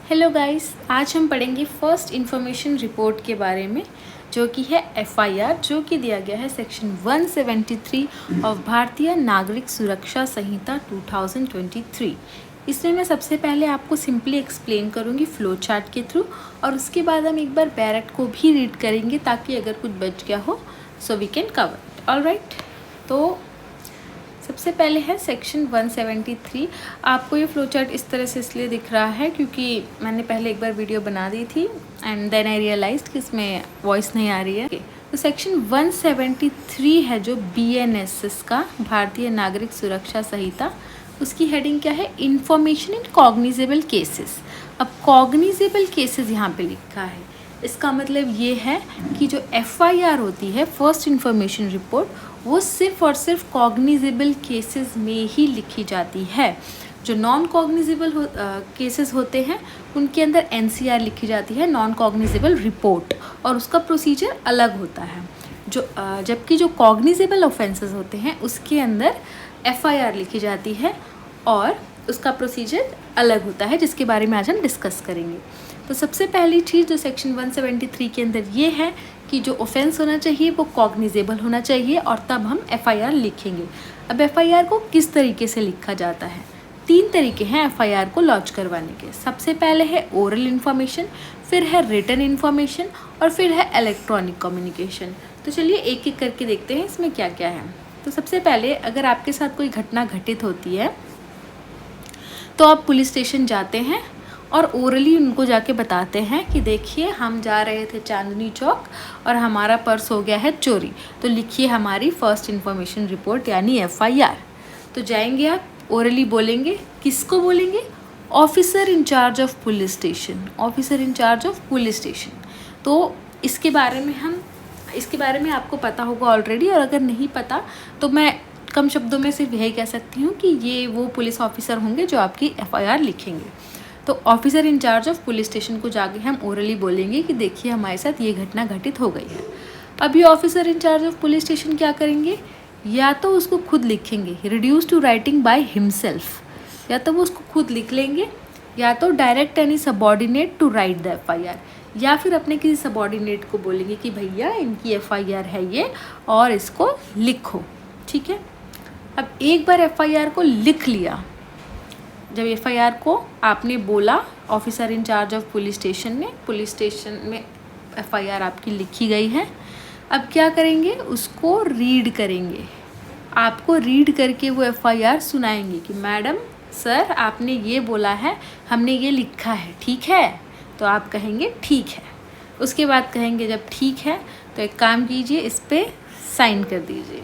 Hello guys, आज हम पढ़ेंगे फर्स्ट इन्फॉर्मेशन रिपोर्ट के बारे में, जो कि है एफआईआर, जो कि दिया गया है सेक्शन 173 ऑफ भारतीय नागरिक सुरक्षा संहिता 2023। इसमें मैं सबसे पहले आपको सिंपली एक्सप्लेन करूंगी फ्लो चार्ट के थ्रू, और उसके बाद हम एक बार बैरट को भी रीड करेंगे ताकि अगर कुछ बच गया हो so we can cover it. Alright, तो सबसे पहले है सेक्शन 173। आपको ये फ्लो चार्ट इस तरह से इसलिए दिख रहा है क्योंकि मैंने पहले एक बार वीडियो बना दी थी एंड देन आई रियलाइज्ड कि इसमें वॉइस नहीं आ रही है। तो सेक्शन 173 है जो BNSS का, भारतीय नागरिक सुरक्षा संहिता, उसकी हेडिंग क्या है? Information in cognizable cases. अब कॉग्निजेबल केसेस यहाँ पे लिखा है, इसका मतलब ये है कि जो FIR होती है, फर्स्ट इन्फॉर्मेशन रिपोर्ट, वो सिर्फ और सिर्फ कॉग्निजेबल केसेस में ही लिखी जाती है। जो नॉन कॉग्निजेबल केसेस होते हैं उनके अंदर NCR लिखी जाती है, नॉन कॉग्निजेबल रिपोर्ट, और उसका प्रोसीजर अलग होता है। जबकि जो कॉग्निजेबल ऑफेंसेस होते हैं उसके अंदर FIR लिखी जाती है और उसका प्रोसीजर अलग होता है, जिसके बारे में आज हम डिस्कस करेंगे। तो सबसे पहली चीज़ जो सेक्शन 173 के अंदर ये है कि जो ऑफेंस होना चाहिए वो कॉग्निजेबल होना चाहिए, और तब हम FIR लिखेंगे। अब FIR को किस तरीके से लिखा जाता है? 3 तरीके हैं FIR को लॉन्च करवाने के। सबसे पहले है ओरल इन्फॉर्मेशन, फिर है रिटन इन्फॉर्मेशन, और फिर है इलेक्ट्रॉनिक कम्युनिकेशन। तो चलिए एक एक करके देखते हैं इसमें क्या क्या है। तो सबसे पहले, अगर आपके साथ कोई घटना घटित होती है तो आप पुलिस स्टेशन जाते हैं और ओरली उनको जाके बताते हैं कि देखिए हम जा रहे थे चांदनी चौक और हमारा पर्स हो गया है चोरी, तो लिखिए हमारी फर्स्ट इन्फॉर्मेशन रिपोर्ट यानी FIR। तो जाएंगे आप, ओरली बोलेंगे, किसको बोलेंगे? Officer in charge of police station, officer in charge of police station. तो इसके बारे में आपको पता होगा ऑलरेडी, और अगर नहीं पता तो मैं कम शब्दों में सिर्फ यही कह सकती हूँ कि ये वो पुलिस ऑफिसर होंगे जो आपकी FIR लिखेंगे। तो officer in charge of police station को जाके हम ओरली बोलेंगे कि देखिए हमारे साथ ये घटना घटित हो गई है। अब ये officer in charge of police station क्या करेंगे? या तो उसको खुद लिखेंगे, reduce to writing by himself, या तो वो उसको खुद लिख लेंगे, या तो direct any subordinate to write the FIR, या फिर अपने किसी सबॉर्डिनेट को बोलेंगे कि भैया इनकी FIR है ये और इसको लिखो। ठीक है, अब एक बार FIR को लिख लिया, जब FIR को आपने बोला officer in charge of police station ने, पुलिस स्टेशन में FIR आपकी लिखी गई है, अब क्या करेंगे? उसको रीड करेंगे। आपको रीड करके वो FIR सुनाएंगे कि मैडम सर आपने ये बोला है, हमने ये लिखा है, ठीक है? तो आप कहेंगे ठीक है। उसके बाद कहेंगे जब ठीक है तो एक काम कीजिए, इस पर साइन कर दीजिए।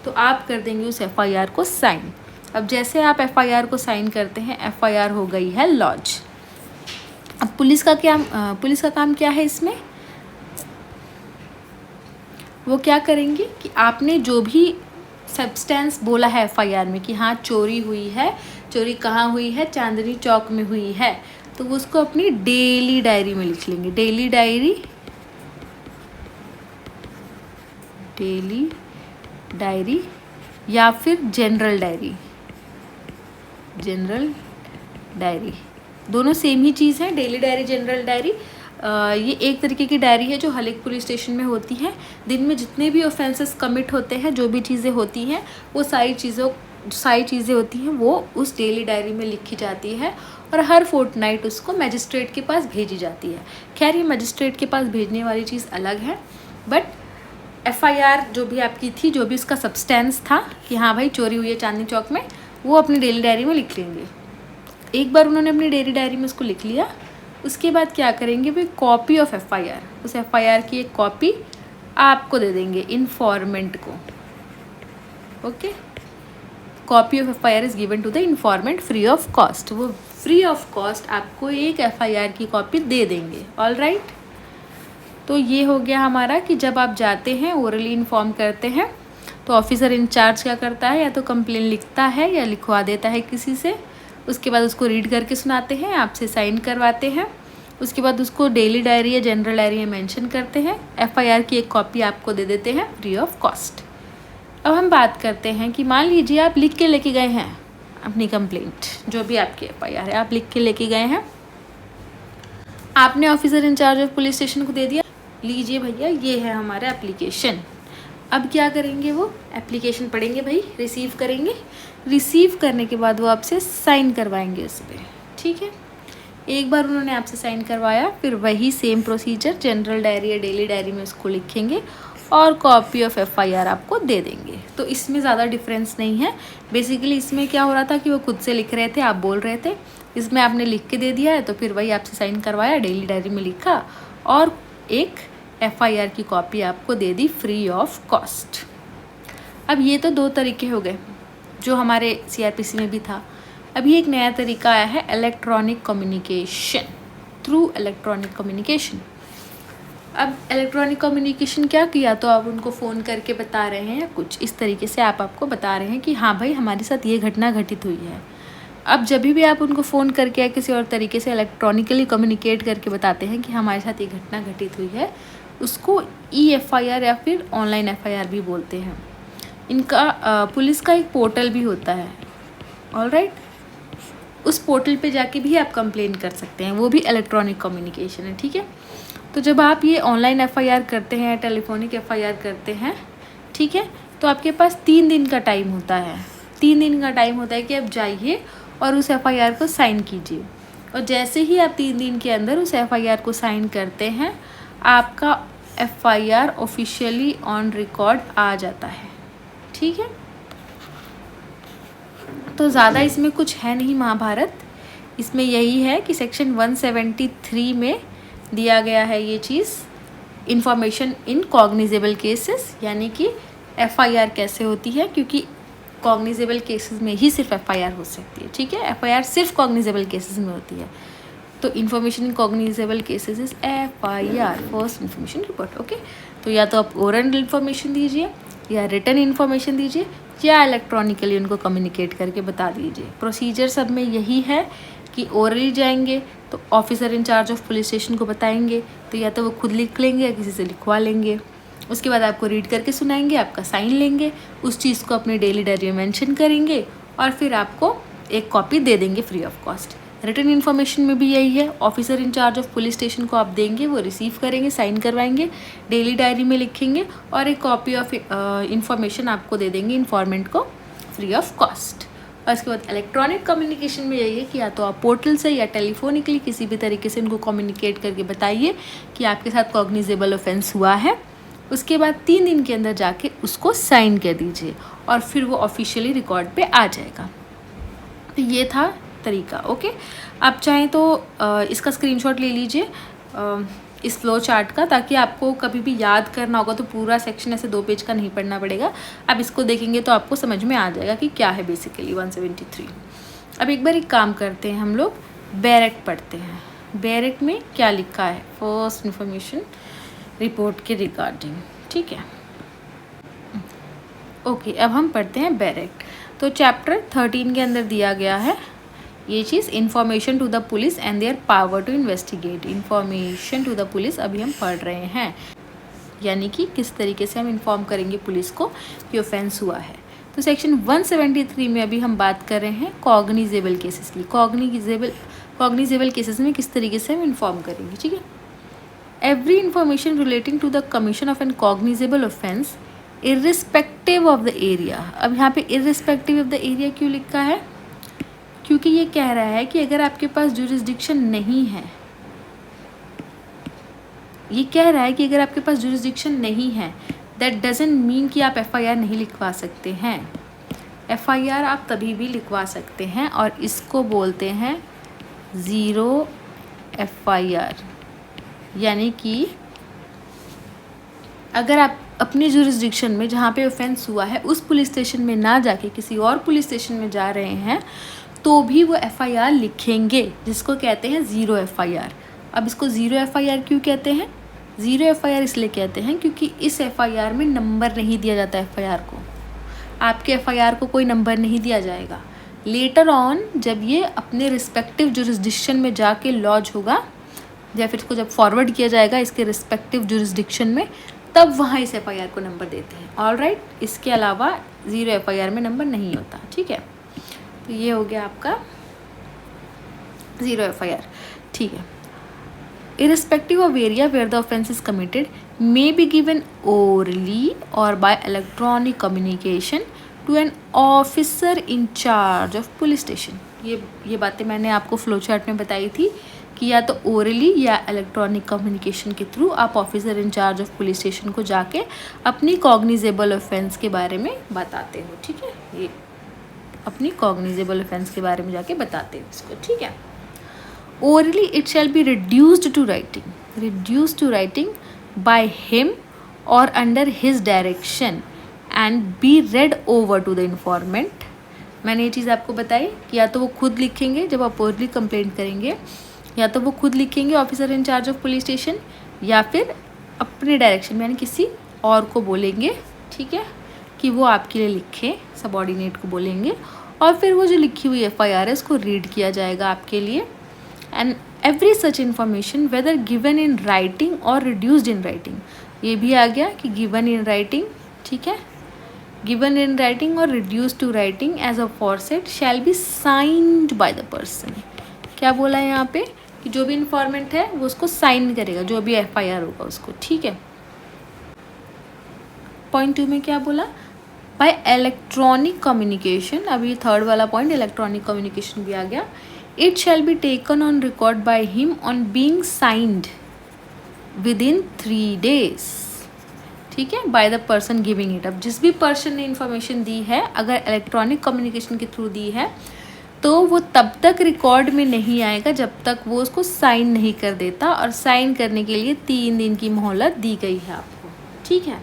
तो आप कर देंगे उस FIR को साइन। अब जैसे आप FIR को साइन करते हैं, FIR हो गई है लॉन्च। अब पुलिस का काम क्या है इसमें? वो क्या करेंगे कि आपने जो भी सब्सटेंस बोला है FIR में कि हाँ चोरी हुई है, चोरी कहाँ हुई है? चांदनी चौक में हुई है, तो वो उसको अपनी डेली डायरी में लिख लेंगे। डेली डायरी या फिर जनरल डायरी, दोनों सेम ही चीज़ है। डेली डायरी, जनरल डायरी, ये एक तरीके की डायरी है जो हर एक पुलिस स्टेशन में होती है। दिन में जितने भी ऑफेंसेस कमिट होते हैं, जो भी चीज़ें होती हैं, वो सारी चीज़ें होती हैं वो उस डेली डायरी में लिखी जाती है, और हर फोर्टनाइट उसको मजिस्ट्रेट के पास भेजी जाती है। खैर ये मजिस्ट्रेट के पास भेजने वाली चीज़ अलग है, बट FIR जो भी आपकी थी, जो भी उसका सब्सटेंस था कि हाँ भाई चोरी हुई है चांदनी चौक में, वो अपनी डेली डायरी में लिख लेंगे। एक बार उन्होंने अपनी डेली डायरी में उसको लिख लिया, उसके बाद क्या करेंगे? वे कॉपी ऑफ FIR, उस FIR की एक कॉपी आपको दे देंगे, इन्फॉर्मेंट को। Okay, copy of FIR is given to the informant free of cost. वो फ्री ऑफ कॉस्ट आपको एक FIR की कॉपी दे देंगे। ऑल राइट, तो ये हो गया हमारा कि जब आप जाते हैं ओरली इन्फॉर्म करते हैं तो ऑफिसर इंचार्ज क्या करता है? या तो कंप्लेन लिखता है या लिखवा देता है किसी से, उसके बाद उसको रीड करके सुनाते हैं, आपसे साइन करवाते हैं, उसके बाद उसको डेली डायरी या जनरल डायरी में मेंशन करते हैं, FIR की एक कॉपी आपको दे देते हैं फ्री ऑफ कॉस्ट। अब हम बात करते हैं कि मान लीजिए आप लिख के लेके गए हैं अपनी कंप्लेंट, जो भी आपकी FIR है आप लिख के लेके गए हैं, आपने officer in charge of police station को दे दिया, लीजिए भैया ये है हमारा एप्लीकेशन। अब क्या करेंगे, वो एप्लीकेशन पढ़ेंगे भाई, रिसीव करेंगे। रिसीव करने के बाद वो आपसे साइन करवाएंगे उस पर, ठीक है। एक बार उन्होंने आपसे साइन करवाया, फिर वही सेम प्रोसीजर जनरल डायरी या डेली डायरी में उसको लिखेंगे और कॉपी ऑफ एफआईआर आपको दे देंगे। तो इसमें ज़्यादा डिफरेंस नहीं है। बेसिकली इसमें क्या हो रहा था कि वो खुद से लिख रहे थे, आप बोल रहे थे, इसमें आपने लिख के दे दिया है, तो फिर वही आपसे साइन करवाया, डेली डायरी में लिखा और एक एफआईआर की कॉपी आपको दे दी फ्री ऑफ कॉस्ट। अब ये तो 2 तरीके हो गए जो हमारे सीआरपीसी में भी था। अभी एक नया तरीका आया है, electronic communication, through electronic communication. अब इलेक्ट्रॉनिक कम्युनिकेशन क्या किया, तो आप उनको फ़ोन करके बता रहे हैं, कुछ इस तरीके से आप आपको बता रहे हैं कि हाँ भाई हमारे साथ ये घटना घटित हुई है। अब जब भी आप उनको फ़ोन करके या किसी और तरीके से इलेक्ट्रॉनिकली कम्युनिकेट करके बताते हैं कि हमारे साथ ये घटना घटित हुई है, उसको EFIR या फिर ऑनलाइन FIR भी बोलते हैं। इनका पुलिस का एक पोर्टल भी होता है, ऑलराइट, उस पोर्टल पे जाके भी आप कंप्लेन कर सकते हैं, वो भी इलेक्ट्रॉनिक कम्युनिकेशन है, ठीक है। तो जब आप ये ऑनलाइन FIR करते हैं, टेलीफोनिक FIR करते हैं, ठीक है, तो आपके पास 3 दिन का टाइम होता है। 3 दिन का टाइम होता है कि आप जाइए और उस FIR को साइन कीजिए, और जैसे ही आप 3 दिन के अंदर उस FIR को साइन करते हैं, आपका FIR ऑफिशियली ऑन रिकॉर्ड आ जाता है, ठीक है। तो ज़्यादा इसमें कुछ है नहीं महाभारत, इसमें यही है कि सेक्शन 173 में दिया गया है ये चीज़, इंफॉर्मेशन इन कॉग्निजेबल केसेस, यानी कि FIR कैसे होती है, क्योंकि कॉग्निजेबल केसेस में ही सिर्फ FIR हो सकती है, ठीक है। FIR सिर्फ कॉग्निजेबल केसेस में होती है। तो information in cognizable cases is FIR, first information report, okay. तो या तो आप ओरल इन्फॉर्मेशन दीजिए, या रिटन इन्फॉर्मेशन दीजिए, या इलेक्ट्रॉनिकली उनको कम्युनिकेट करके बता दीजिए। प्रोसीजर सब में यही है कि ओरली जाएंगे तो officer in charge of police station को बताएंगे, तो या तो वो खुद लिख लेंगे या किसी से लिखवा लेंगे, उसके बाद आपको रीड करके सुनाएंगे, आपका साइन लेंगे, उस चीज़ को अपनी डेली डायरी में मेंशन करेंगे और फिर आपको एक कॉपी दे देंगे free of cost. Written information में भी यही है, officer in charge of police station को आप देंगे, वो रिसीव करेंगे, साइन करवाएंगे, डेली डायरी में लिखेंगे और एक कॉपी ऑफ इन्फॉर्मेशन आपको दे देंगे इन्फॉर्मेंट को फ्री ऑफ कॉस्ट। और इसके बाद इलेक्ट्रॉनिक कम्युनिकेशन में यही है कि या तो आप पोर्टल से या टेलीफोनिकली किसी भी तरीके से उनको कम्युनिकेट करके बताइए कि आपके साथ कॉग्निजेबल ऑफेंस हुआ है, उसके बाद 3 दिन के अंदर जाके उसको साइन कर दीजिए और फिर वो ऑफिशियली रिकॉर्ड पे आ जाएगा। तो ये था तरीका, ओके। आप चाहें तो इसका स्क्रीनशॉट ले लीजिए इस फ्लो चार्ट का, ताकि आपको कभी भी याद करना होगा तो पूरा सेक्शन ऐसे 2 पेज का नहीं पढ़ना पड़ेगा। आप इसको देखेंगे तो आपको समझ में आ जाएगा कि क्या है बेसिकली 173। अब एक बार एक काम करते हैं, हम लोग बैरेक्ट पढ़ते हैं। बैरेक्ट में क्या लिखा है, फर्स्ट इन्फॉर्मेशन रिपोर्ट के रिगार्डिंग, ठीक है, ओके। अब हम पढ़ते हैं बैरेक्ट। तो चैप्टर 13 के अंदर दिया गया है ये चीज़, information to the police and their power to investigate. Information to the police अभी हम पढ़ रहे हैं, यानी कि किस तरीके से हम इन्फॉर्म करेंगे पुलिस को कि ऑफेंस हुआ है। तो सेक्शन 173 में अभी हम बात कर रहे हैं कॉग्निजेबल केसेस की। कॉग्निजेबल केसेस में किस तरीके से हम इन्फॉर्म करेंगे, ठीक है। Every information relating to the commission of an cognizable offence irrespective of the area. अब यहाँ पे इर्रिस्पेक्टिव ऑफ द एरिया क्यों लिखा है, क्योंकि ये कह रहा है कि अगर आपके पास जुरिस्डिक्शन नहीं है, ये कह रहा है कि अगर आपके पास जुरिस्डिक्शन नहीं है, दैट डजंट मीन कि आप FIR नहीं लिखवा सकते हैं। FIR आप तभी भी लिखवा सकते हैं और इसको बोलते हैं ज़ीरो FIR, यानी कि अगर आप अपने जुरिस्डिक्शन में जहाँ पे ऑफेंस हुआ है उस पुलिस स्टेशन में ना जाके किसी और पुलिस स्टेशन में जा रहे हैं तो भी वो FIR लिखेंगे, जिसको कहते हैं ज़ीरो FIR। अब इसको ज़ीरो FIR क्यों कहते हैं, ज़ीरो FIR इसलिए कहते हैं क्योंकि इस FIR में नंबर नहीं दिया जाता। FIR को, आपके FIR को कोई नंबर नहीं दिया जाएगा। लेटर ऑन जब ये अपने रिस्पेक्टिव जुरिस्डिक्शन में जाके लॉज होगा या फिर इसको जब फॉरवर्ड किया जाएगा इसके रिस्पेक्टिव जुरिस्डिक्शन में, तब वहाँ इस FIR को नंबर देते हैं, ऑलराइट। इसके अलावा ज़ीरो FIR में नंबर नहीं होता, ठीक है। तो ये हो गया आपका ज़ीरो FIR, ठीक है। irrespective of area where the offence is committed may be given orally or by electronic communication to an officer in charge of police station। ये बातें मैंने आपको फ्लो चार्ट में बताई थी कि या तो ओरली या इलेक्ट्रॉनिक कम्युनिकेशन के थ्रू आप officer in charge of police station को जाके अपनी कॉग्निजेबल ऑफेंस के बारे में बताते हो। ठीक है, ये अपनी कॉग्निजेबल ऑफेंस के बारे में जाके बताते हो इसको। ठीक है, orally it shall be reduced to writing by him or under his direction and be read over to the informant। मैंने ये चीज़ आपको बताई कि या तो वो खुद लिखेंगे जब आप orally कंप्लेंट करेंगे, या तो वो खुद लिखेंगे officer in charge of police station, या फिर अपने डायरेक्शन में यानी किसी और को बोलेंगे, ठीक है, कि वो आपके लिए लिखे, सबऑर्डिनेट को बोलेंगे, और फिर वो जो लिखी हुई FIR है उसको रीड किया जाएगा आपके लिए। And every such information weather given in writing और रिड्यूस्ड इन राइटिंग, ये भी आ गया कि गिवन इन राइटिंग, ठीक है, गिवन इन राइटिंग और reduced to writing as aforesaid shall be signed by the person. क्या बोला है यहाँ पे कि जो भी इन्फॉर्मेंट है वो उसको साइन करेगा, जो भी FIR होगा उसको। ठीक है, पॉइंट 2 में क्या बोला, बाय इलेक्ट्रॉनिक कम्युनिकेशन। अभी थर्ड वाला पॉइंट इलेक्ट्रॉनिक कम्युनिकेशन भी आ गया। It shall be taken on record by him on being signed within 3 days। ठीक है, by the person giving it up। जिस भी पर्सन ने इंफॉर्मेशन दी है, अगर इलेक्ट्रॉनिक कम्युनिकेशन के थ्रू दी है तो वो तब तक रिकॉर्ड में नहीं आएगा जब तक वो उसको साइन नहीं कर देता, और साइन करने के लिए 3 दिन की मोहलत दी गई है आपको। ठीक है,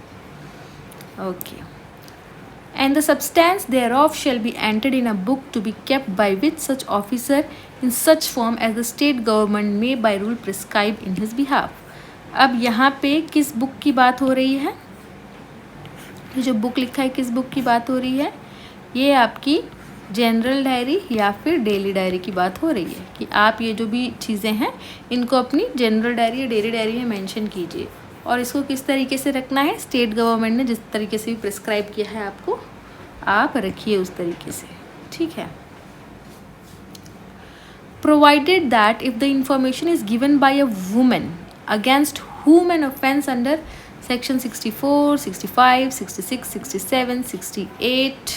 okay. And the substance thereof shall be entered in a book to be kept by with such officer in such form as the state government may by rule prescribe in his behalf। अब यहाँ पे किस book की बात हो रही है, ये जो बुक लिखा है किस बुक की बात हो रही है, ये आपकी जनरल डायरी या फिर डेली डायरी की बात हो रही है कि आप ये जो भी चीज़ें हैं इनको अपनी जनरल डायरी या डेली डायरी में मेंशन कीजिए, और इसको किस तरीके से रखना है, स्टेट गवर्नमेंट ने जिस तरीके से भी प्रिस्क्राइब किया है आपको, आप रखिए उस तरीके से। ठीक है, provided that if the information is given by a women against whom an offence under section 64, 65, 66, 67, 68,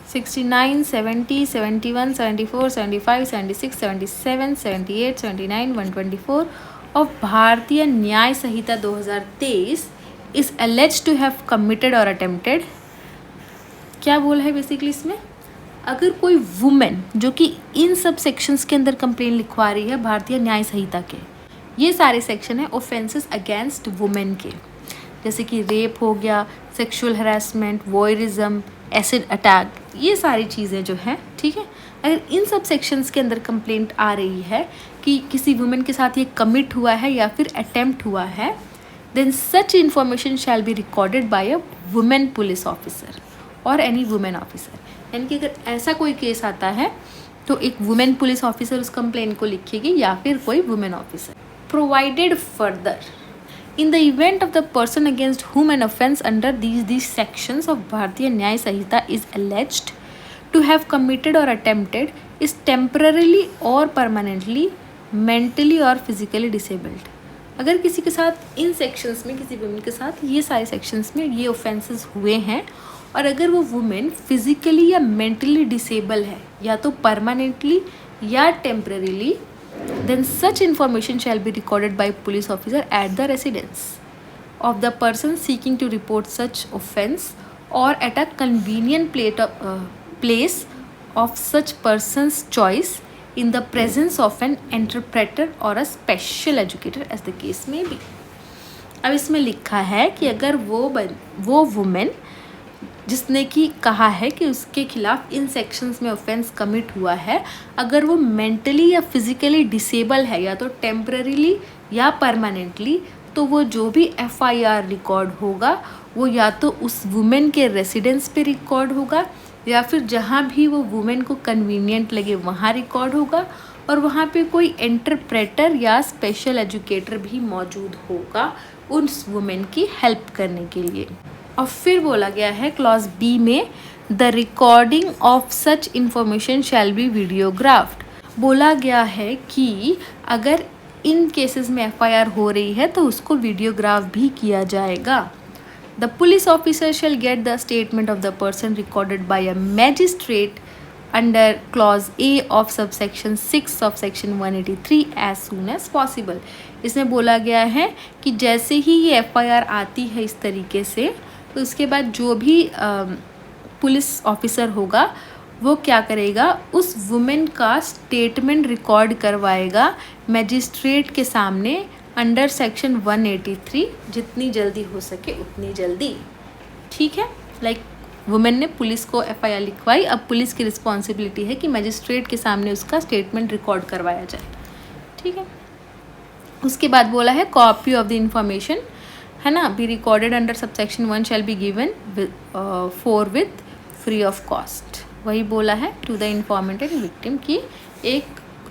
69, 70, 71, 74, 75, 76, 77, 78, 79, 124 of भारतीय न्याय संहिता 2023 is alleged to have committed or attempted। क्या बोला है बेसिकली इसमें, अगर कोई वुमेन जो कि इन सब सेक्शंस के अंदर कंप्लेन लिखवा रही है भारतीय न्याय संहिता के, ये सारे सेक्शन है ऑफेंसेस अगेंस्ट वुमेन के, जैसे कि रेप हो गया, sexual harassment, voyeurism, acid attack, ये सारी चीज़ें जो हैं, ठीक है, अगर इन सब सेक्शंस के अंदर कंप्लेंट आ रही है कि किसी वुमेन के साथ ये कमिट हुआ है या फिर अटेम्प्ट हुआ है, then such information shall be recorded by a women police officer और एनी वुमेन ऑफिसर। यानी कि अगर ऐसा कोई केस आता है तो एक वुमेन पुलिस ऑफिसर उस कंप्लेन को लिखेगी या फिर कोई women officer. Provided further in the event of the person against whom an offence under these sections of भारतीय न्याय संहिता is alleged to have committed or attempted is temporarily or permanently mentally or physically disabled। अगर किसी के साथ इन sections में, किसी women के साथ ये सारे सेक्शंस में ये ऑफेंसेस हुए हैं, और अगर वो वुमेन फिजिकली या मेंटली डिसेबल है, या तो परमानेंटली या temporarily, then such information shall be recorded by police officer at the residence of the person seeking to report such offence or at a convenient place of such person's choice in the presence of an interpreter or a special educator as the case may be। अब इसमें लिखा है कि अगर वो women जिसने कि कहा है कि उसके खिलाफ इन सेक्शंस में ऑफेंस कमिट हुआ है, अगर वो मेंटली या फिजिकली डिसेबल है, या तो टेम्पररीली या परमानेंटली, तो वो जो भी FIR रिकॉर्ड होगा वो या तो उस वुमेन के रेसिडेंस पे रिकॉर्ड होगा, या फिर जहाँ भी वो वुमेन को कन्वीनियंट लगे वहाँ रिकॉर्ड होगा, और वहाँ पे कोई इंटरप्रेटर या स्पेशल एजुकेटर भी मौजूद होगा उस वुमेन की हेल्प करने के लिए। और फिर बोला गया है क्लॉज बी में, the recording of such information shall be videographed. बोला गया है कि अगर इन केसेस में एफआईआर हो रही है तो उसको वीडियोग्राफ भी किया जाएगा। The police officer shall get the statement of the person recorded by a magistrate under clause A of subsection 6 of section 183 as soon as possible. इसमें बोला गया है कि जैसे ही ये एफआईआर आती है इस तरीके से, तो उसके बाद जो भी पुलिस ऑफिसर होगा वो क्या करेगा, उस वुमेन का स्टेटमेंट रिकॉर्ड करवाएगा मैजिस्ट्रेट के सामने अंडर सेक्शन 183, जितनी जल्दी हो सके उतनी जल्दी। ठीक है, लाइक वुमेन ने पुलिस को एफआईआर लिखवाई, अब पुलिस की रिस्पॉन्सिबिलिटी है कि मैजिस्ट्रेट के सामने उसका स्टेटमेंट रिकॉर्ड करवाया जाए। ठीक है, उसके बाद बोला है कॉपी ऑफ द इंफॉर्मेशन, है ना, be recorded under subsection 1 shall be given for with free of cost. वही बोला है to the informant and victim की एक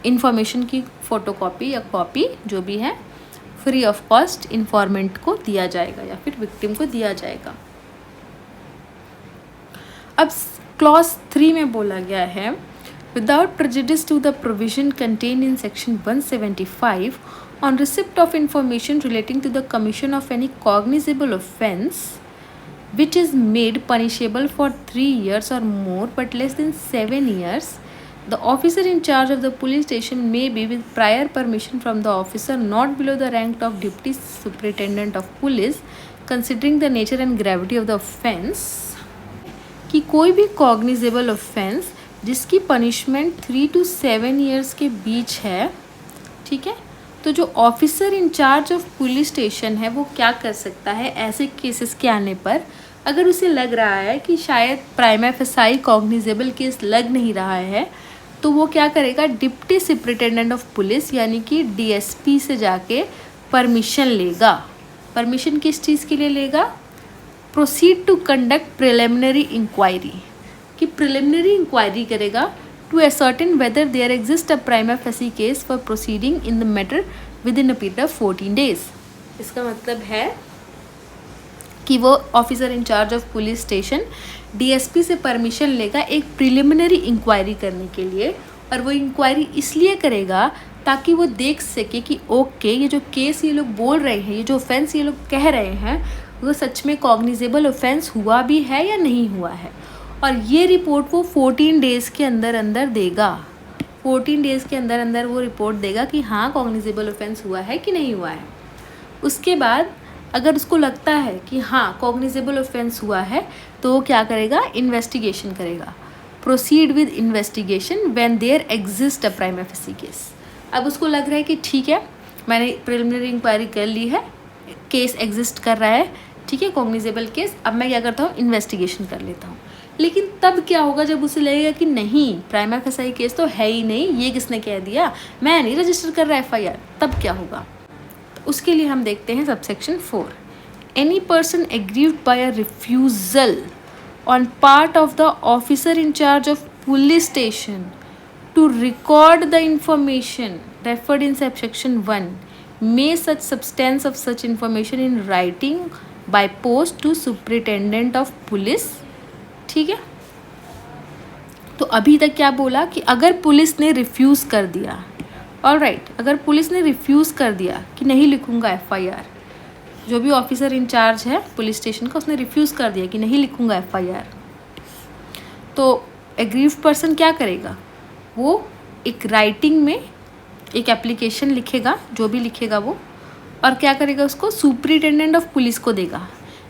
इन्फॉर्मेशन की फ़ोटोकॉपी या कॉपी जो भी है फ्री ऑफ कॉस्ट इन्फॉर्मेंट को दिया जाएगा या फिर विक्टिम को दिया जाएगा। अब क्लॉज 3 में बोला गया है without prejudice to the provision contain in section 175 on receipt of information relating to the commission of any cognizable offence which is made punishable for 3 years or more but less than 7 years, the officer in charge of the police station may be, with prior permission from the officer, not below the rank of deputy superintendent of police, considering the nature and gravity of the offence, कि कोई भी cognizable offence जिसकी punishment 3 to 7 years के बीच है, ठीक है, तो जो officer in charge of police station है वो क्या कर सकता है ऐसे केसेस के आने पर, अगर उसे लग रहा है कि शायद प्राइमा फेसाई कॉग्निजेबल केस लग नहीं रहा है, तो वो क्या करेगा, डिप्टी सुपरिटेंडेंट ऑफ पुलिस यानी कि डीएसपी से जाके परमिशन लेगा। परमिशन किस चीज़ के लिए लेगा, proceed to conduct preliminary inquiry, कि प्रिलिमिनरी इंक्वायरी करेगा to ascertain whether there exists a prima facie case for proceeding in the matter within a period of 14 days। इसका मतलब है कि वो officer in charge of police station DSP से permission लेगा एक प्रिलिमिनरी इंक्वायरी करने के लिए, और वो इंक्वायरी इसलिए करेगा ताकि वो देख सके कि ओके ये जो केस ये लोग बोल रहे हैं, ये जो ऑफेंस ये लोग कह रहे हैं, वो सच में कॉग्निजेबल ऑफेंस हुआ भी है या नहीं हुआ है। और ये रिपोर्ट वो 14 डेज़ के अंदर अंदर देगा। 14 डेज़ के अंदर अंदर वो रिपोर्ट देगा कि हाँ कॉग्निजेबल ऑफेंस हुआ है कि नहीं हुआ है। उसके बाद अगर उसको लगता है कि हाँ कॉग्निजेबल ऑफेंस हुआ है तो वो क्या करेगा, इन्वेस्टिगेशन करेगा। Proceed with investigation when there exist a prima facie case. अब उसको लग रहा है कि ठीक है मैंने प्रिलिमिनरी इंक्वायरी कर ली है, केस एग्जिस्ट कर रहा है, ठीक है कॉग्निजेबल केस, अब मैं क्या करता हूँ, इन्वेस्टिगेशन कर लेता हूँ। लेकिन तब क्या होगा जब उसे लगेगा कि नहीं प्राइमा फेसाई केस तो है ही नहीं, ये किसने कह दिया, मैं नहीं रजिस्टर कर रहा एफआईआर, तब क्या होगा। तो उसके लिए हम देखते हैं subsection 4, any person aggrieved by a refusal on part of the officer in charge of police station to record the information referred in subsection 1 may such substance of such information in writing by post to superintendent of police। ठीक है, तो अभी तक क्या बोला कि अगर police ने रिफ्यूज़ कर दिया, ऑलराइट, अगर पुलिस ने रिफ्यूज़ कर दिया कि नहीं लिखूंगा एफआईआर, जो भी ऑफिसर इन चार्ज है पुलिस स्टेशन का उसने रिफ्यूज़ कर दिया कि नहीं लिखूंगा एफआईआर, तो एग्रीव्ड पर्सन क्या करेगा, वो एक राइटिंग में एक एप्लीकेशन लिखेगा, जो भी लिखेगा वो, और क्या करेगा, उसको सुपरिटेंडेंट ऑफ पुलिस को देगा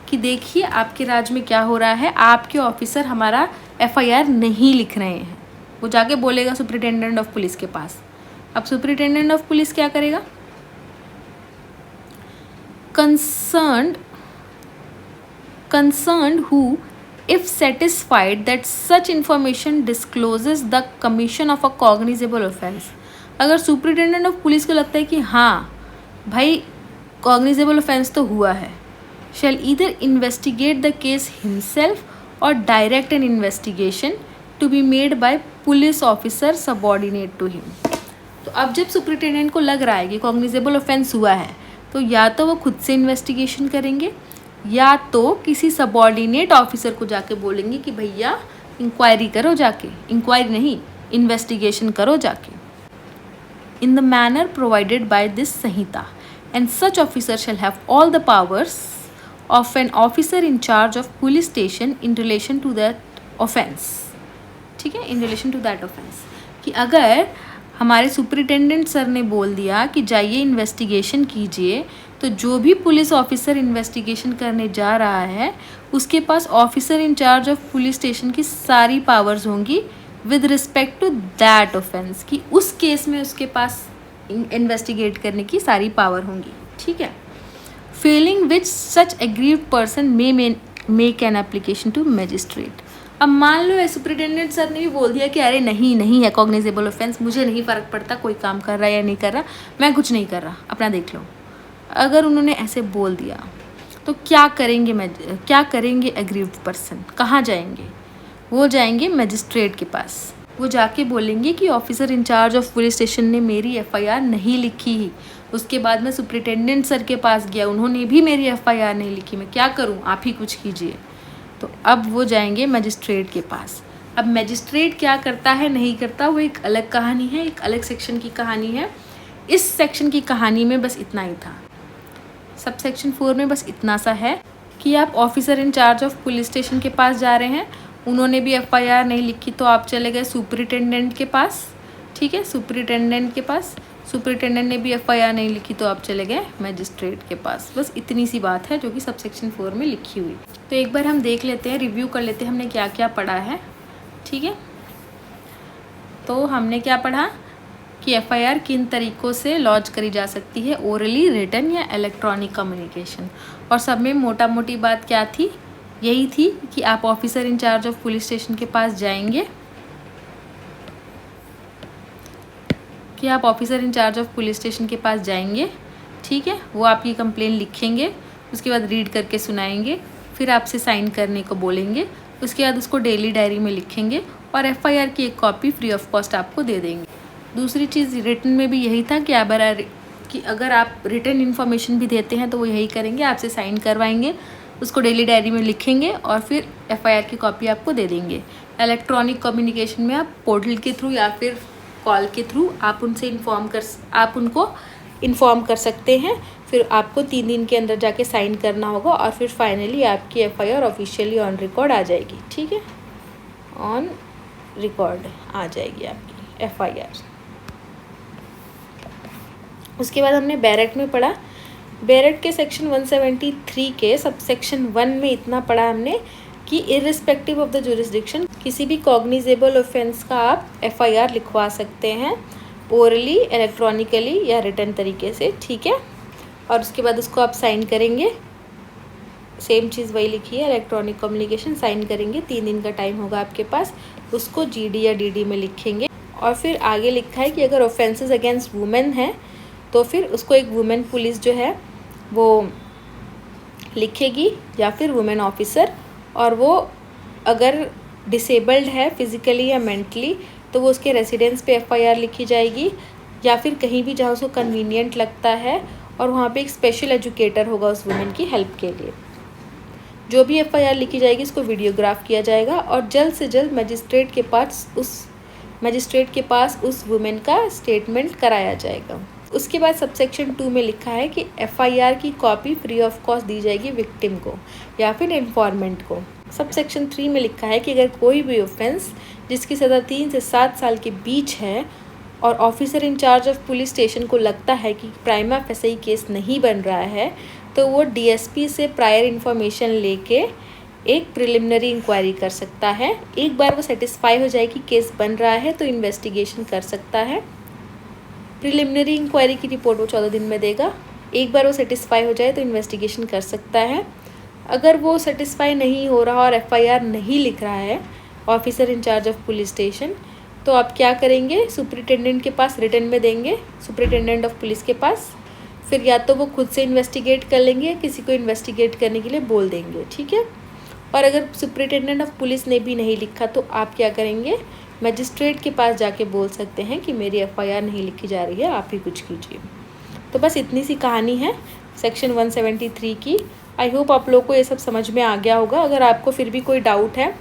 कि देखिए आपके राज्य में क्या हो रहा है, आपके ऑफिसर हमारा एफआईआर नहीं लिख रहे हैं। वो जाके बोलेगा सुपरिटेंडेंट ऑफ पुलिस के पास। अब सुपरिटेंडेंट ऑफ पुलिस क्या करेगा, concerned who if satisfied that such information discloses the commission of a cognizable offense। अगर सुपरिटेंडेंट ऑफ पुलिस को लगता है कि हाँ भाई कॉग्निजेबल ऑफेंस तो हुआ है, shall either investigate the case himself or direct an investigation to be made by police officer subordinate to him। तो अब जब सुपरिटेंडेंट को लग रहा है कि कॉग्निजेबल ऑफेंस हुआ है तो या तो वो खुद से इन्वेस्टिगेशन करेंगे या तो किसी सबॉर्डिनेट ऑफिसर को जाके बोलेंगे कि भैया इंक्वायरी करो, जाके इंक्वायरी नहीं इन्वेस्टिगेशन करो जाके। in the manner provided by this Sanhita, and such officer shall have all the powers of an officer in charge of police station in relation to that offense. ठीक है, in relation to that offence, कि अगर हमारे superintendent sir ने बोल दिया कि जाइए इन्वेस्टिगेशन कीजिए, तो जो भी पुलिस ऑफिसर इन्वेस्टिगेशन करने जा रहा है उसके पास officer in charge of police station की सारी पावर्स होंगी with respect to that offence, कि उस केस में उसके पास इन्वेस्टिगेट करने की सारी पावर होंगी. ठीक है. Failing which such aggrieved person may make an application to magistrate. अब मान लो सुपरिटेंडेंट सर ने भी बोल दिया कि अरे नहीं है कॉग्निजेबल ऑफेंस, मुझे नहीं फ़र्क पड़ता कोई काम कर रहा है या नहीं कर रहा, मैं कुछ नहीं कर रहा, अपना देख लो. अगर उन्होंने ऐसे बोल दिया तो क्या करेंगे एग्रीव्ड पर्सन, कहाँ जाएंगे? वो जाएंगे मजिस्ट्रेट के पास. वो जाके बोलेंगे कि officer in charge of police station ने मेरी एफआईआर नहीं लिखी ही. उसके बाद मैं सुपरिटेंडेंट सर के पास गया, उन्होंने भी मेरी एफआईआर नहीं लिखी, मैं क्या करूँ, आप ही कुछ कीजिए. तो अब वो जाएंगे मजिस्ट्रेट के पास. अब मजिस्ट्रेट क्या करता है नहीं करता वो एक अलग कहानी है, एक अलग सेक्शन की कहानी है. इस सेक्शन की कहानी में बस इतना ही था. सब सेक्शन 4 में बस इतना सा है कि आप officer in charge of police station के पास जा रहे हैं, उन्होंने भी एफआईआर नहीं लिखी तो आप चले गए सुपरिटेंडेंट के पास. ठीक है, सुपरिटेंडेंट के पास, सुपरिटेंडेंट ने भी एफआईआर नहीं लिखी तो आप चले गए मजिस्ट्रेट के पास. बस इतनी सी बात है जो कि सब सेक्शन 4 में लिखी हुई. तो एक बार हम देख लेते हैं, रिव्यू कर लेते हैं हमने क्या क्या पढ़ा है. ठीक है, तो हमने क्या पढ़ा कि एफआईआर किन तरीक़ों से लॉन्च करी जा सकती है, ओरली, रिटन या इलेक्ट्रॉनिक कम्युनिकेशन. और सब में मोटा मोटी बात क्या थी, यही थी कि आप officer in charge of police station के पास जाएंगे, ठीक है. वो आपकी कंप्लेन लिखेंगे, उसके बाद रीड करके सुनाएंगे, फिर आपसे साइन करने को बोलेंगे, उसके बाद उसको डेली डायरी में लिखेंगे और एफआईआर की एक कॉपी फ्री ऑफ कॉस्ट आपको दे देंगे. दूसरी चीज़ रिटन में भी यही था कि अगर आप रिटन इन्फॉर्मेशन भी देते हैं तो वो यही करेंगे, आपसे साइन करवाएंगे, उसको डेली डायरी में लिखेंगे और फिर एफआईआर की कॉपी आपको दे देंगे. इलेक्ट्रॉनिक कम्युनिकेशन में आप पोर्टल के थ्रू या फिर कॉल के थ्रू आप उनको इन्फॉर्म कर सकते हैं. फिर आपको 3 दिन के अंदर जाके साइन करना होगा और फिर फाइनली आपकी एफआईआर ऑफिशियली ऑन रिकॉर्ड आ जाएगी. ठीक है, ऑन रिकॉर्ड आ जाएगी आपकी एफआईआर. उसके बाद हमने बैरक में पढ़ा. बैरक के सेक्शन 173 के सब सेक्शन 1 में इतना पढ़ा हमने कि इर्रिस्पेक्टिव ऑफ द जुरिस्डिक्शन किसी भी कॉग्निजेबल ऑफेंस का आप एफआईआर लिखवा सकते हैं, ओरली, इलेक्ट्रॉनिकली या रिटन तरीके से. ठीक है, और उसके बाद उसको आप साइन करेंगे, सेम चीज़ वही लिखी है, इलेक्ट्रॉनिक कम्युनिकेशन, साइन करेंगे, 3 दिन का टाइम होगा आपके पास, उसको जीडी या डीडी में लिखेंगे. और फिर आगे लिखा है कि अगर ऑफेंसेस अगेंस्ट वुमेन हैं तो फिर उसको एक वुमेन पुलिस जो है वो लिखेगी या फिर वुमेन ऑफिसर, और वो अगर डिसेबल्ड है फिज़िकली या मेंटली तो वो उसके रेसिडेंस पे एफआईआर लिखी जाएगी या फिर कहीं भी जहाँ उसको कन्वीनियंट लगता है, और वहाँ पे एक स्पेशल एजुकेटर होगा उस वुमेन की हेल्प के लिए. जो भी एफआईआर लिखी जाएगी उसको वीडियोग्राफ किया जाएगा और जल्द से जल्द मजिस्ट्रेट के पास उस वुमेन का स्टेटमेंट कराया जाएगा. उसके बाद सबसेक्शन 2 में लिखा है कि एफआईआर की कॉपी फ्री ऑफ कॉस्ट दी जाएगी विक्टिम को या फिर इन्फॉर्मेंट को. सबसेक्शन 3 में लिखा है कि अगर कोई भी ऑफेंस जिसकी सज़ा 3 से 7 साल के बीच है और officer in charge of police station को लगता है कि प्राइमा फेसाई केस नहीं बन रहा है तो वो डीएसपी से प्रायर इन्फॉर्मेशन लेके एक प्रिलिमिनरी इंक्वायरी कर सकता है. एक बार वो सेटिस्फाई हो जाए कि केस बन रहा है तो इन्वेस्टिगेशन कर सकता है. प्रिलिमिनरी इंक्वायरी की रिपोर्ट वो 14 दिन में देगा. एक बार वो सेटिस्फाई हो जाए तो इन्वेस्टिगेशन कर सकता है. अगर वो सेटिस्फाई नहीं हो रहा और एफआईआर नहीं लिख रहा है officer in charge of police station, तो आप क्या करेंगे, सुपरिटेंडेंट के पास रिटन में देंगे, सुपरिटेंडेंट ऑफ पुलिस के पास. फिर या तो वो खुद से इन्वेस्टिगेट कर लेंगे या किसी को इन्वेस्टिगेट करने के लिए बोल देंगे. ठीक है, और अगर सुपरिटेंडेंट ऑफ पुलिस ने भी नहीं लिखा तो आप क्या करेंगे, मजिस्ट्रेट के पास जाके बोल सकते हैं कि मेरी एफआईआर नहीं लिखी जा रही है, आप ही कुछ कीजिए. तो बस इतनी सी कहानी है सेक्शन 173 की. आई होप आप लोग को ये सब समझ में आ गया होगा. अगर आपको फिर भी कोई डाउट है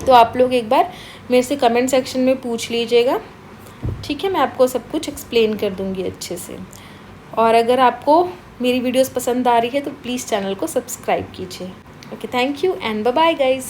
तो आप लोग एक बार मेरे से कमेंट सेक्शन में पूछ लीजिएगा. ठीक है, मैं आपको सब कुछ एक्सप्लेन कर दूँगी अच्छे से। और अगर आपको मेरी वीडियोस पसंद आ रही है तो प्लीज़ चैनल को सब्सक्राइब कीजिए। Okay, thank you and bye bye guys.